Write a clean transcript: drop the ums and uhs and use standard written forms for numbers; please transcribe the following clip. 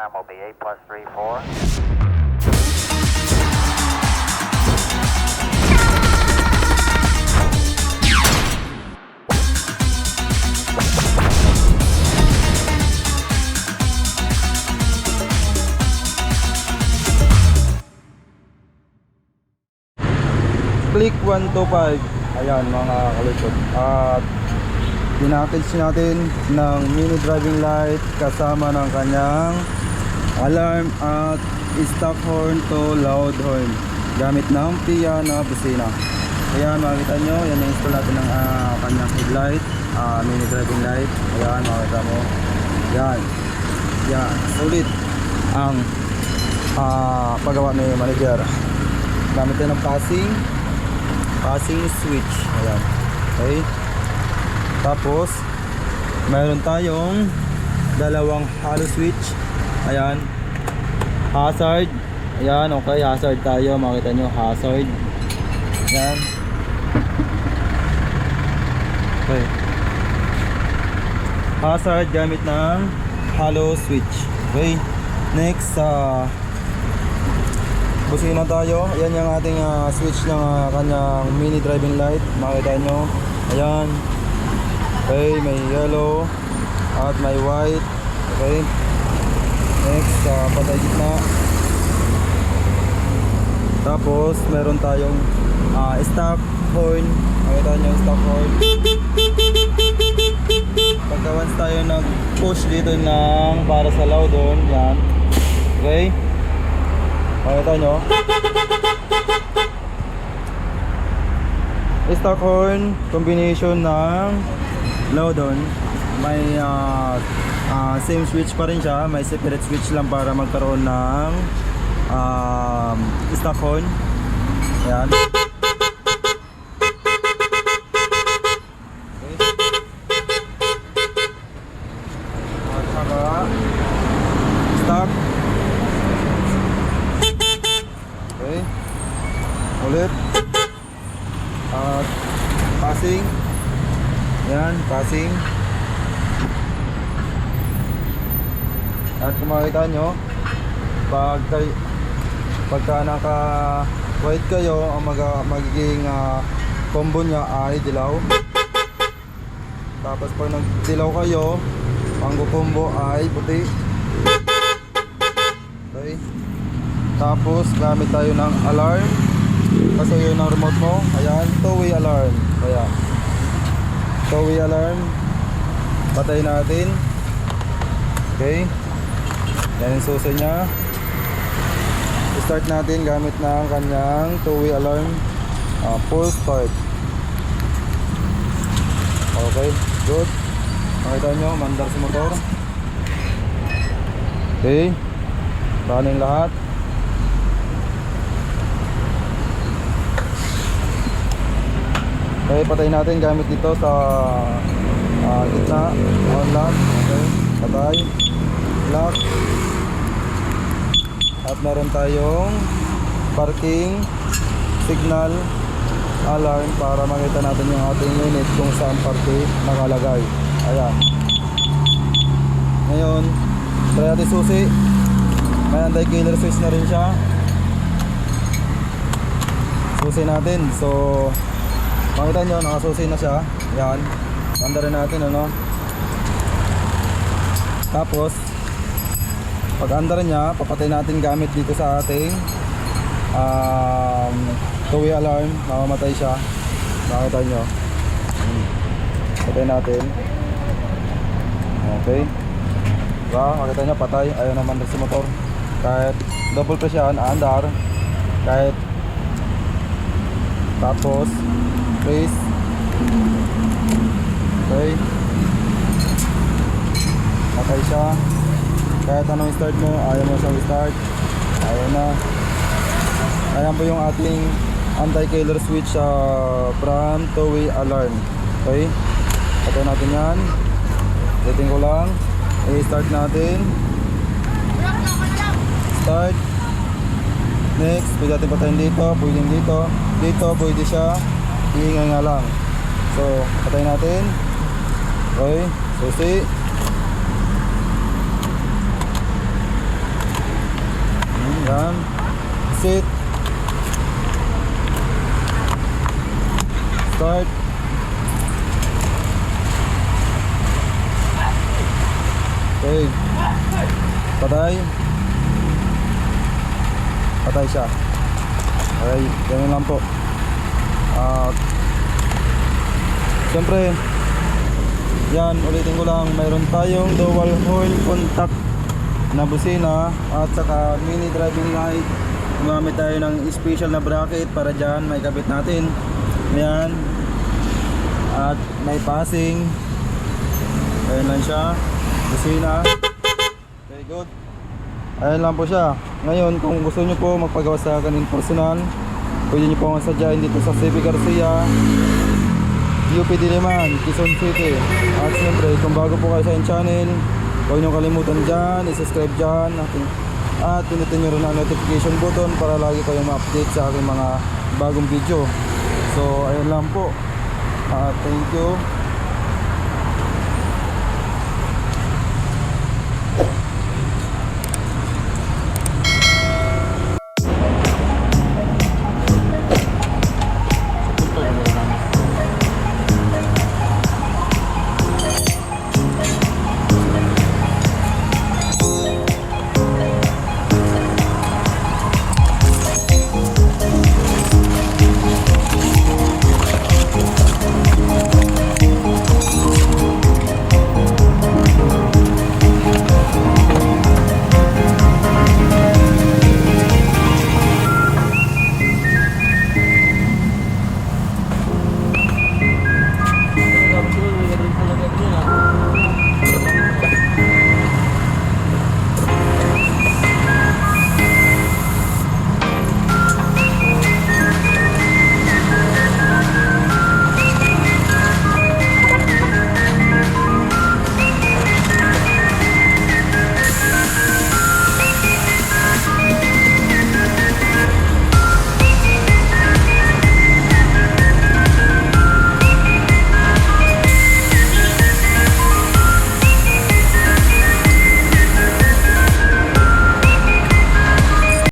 time will be 8 plus 3, 4. Click 125. Ayan mga kalipod. At pinackage natin ng mini driving light kasama ng kanyang alarm at stock horn to loud horn gamit ng PIA na busina. Ayan makikita nyo, yan ang install natin ng kanyang headlight, mini driving light. Ayan makikita mo. Yan. Yan. Sulit ang paggawa ni manager. Gamit yan ng passing switch. Ayan. Okay. Tapos mayroon tayong dalawang hollow switch. Ayan. Hazard. Ayan, okay, hazard tayo. Makita nyo, hazard. Ayan. Okay. Hazard gamit ng hollow switch. Okay. Next, busina tayo. Ayan yung ating switch ng kanyang mini driving light. Makita nyo. Ayan. Okay, may yellow at may white. Okay. Next, patay gitna. Tapos, meron tayong stock horn. Makita nyo yung stock horn. Pagka once tayo nag-push dito ng para sa loud horn. Yan. Okay. Makita nyo. Stock horn combination ng loud horn. May same switch pa rin siya. May separate switch lang para magkaroon ng stock horn. Ayan. At saka stock. Okay. Ulit. At passing. Yan, passing. At kung makikita nyo, pagka naka white kayo, ang magiging combo nya ay dilaw. Tapos pag nagdilaw kayo, ang combo ay puti. Okay. Tapos gamit tayo ng alarm. Kasi yun ang remote mo. Ayan, two-way alarm. Ayan, two-way alarm. Patay natin. Okay. Yan yung susi nya. Start natin gamit ng kanyang two-way alarm. Full start. Okay, good. Makita nyo, mandar sa motor. Okay. Running lahat. Okay, patay natin gamit dito sa gitna. On lock. Okay, patay. Lock. At meron tayong parking signal alarm para makita natin yung ating unit kung saan parking nakalagay. Ayan. Ngayon, try natin susi. May anti-killer switch na rin siya. Susi natin. So makita nyo, nakasusi na siya. Yan. Ganda rin natin, ano. Tapos pag andar niya, papatay natin gamit dito sa ating two-way alarm. Mamamatay siya. Makita nyo. Patay natin. Okay. Diba? Makita nyo, patay. Ayaw naman rin sa motor. Kahit double press yan, andar. Kahit tapos press. Okay. Patay siya. Kahit anong start mo, ayaw mo siyang start. Ayaw na. Ayan po yung ating anti-killer switch sa front two-way alarm. Okay. Patay natin yan. Setting ko lang. I-start natin. Start. Next, pwede natin patayin dito. Pwede dito. Dito, pwede siya. Iingay nga lang. So, patay natin. Okay. Susi. Yan. Sit. Start. Okay. Patay. Patay siya. Okay, ganun lang po. At siyempre, yan, ulitin ko lang, mayroon tayong dual hole contact na busina at saka mini driving light. Gumamit tayo ng special na bracket para dyan, may kabit natin. Yan. At may passing. Ayan lang siya. Busina. Okay, good. Ayan lang po siya. Ngayon, kung gusto nyo po magpagawa sa akin in personal, pwede nyo po akong sadyain dito sa CB Garcia, UP Diliman, Quezon City. At siyempre, kung bago po kayo sa aking channel, huwag nyo kalimutan dyan, i-subscribe dyan, at pinutin nyo rin ang notification button para lagi kayong ma-update sa aking mga bagong video. So, ayun lang po. Thank you.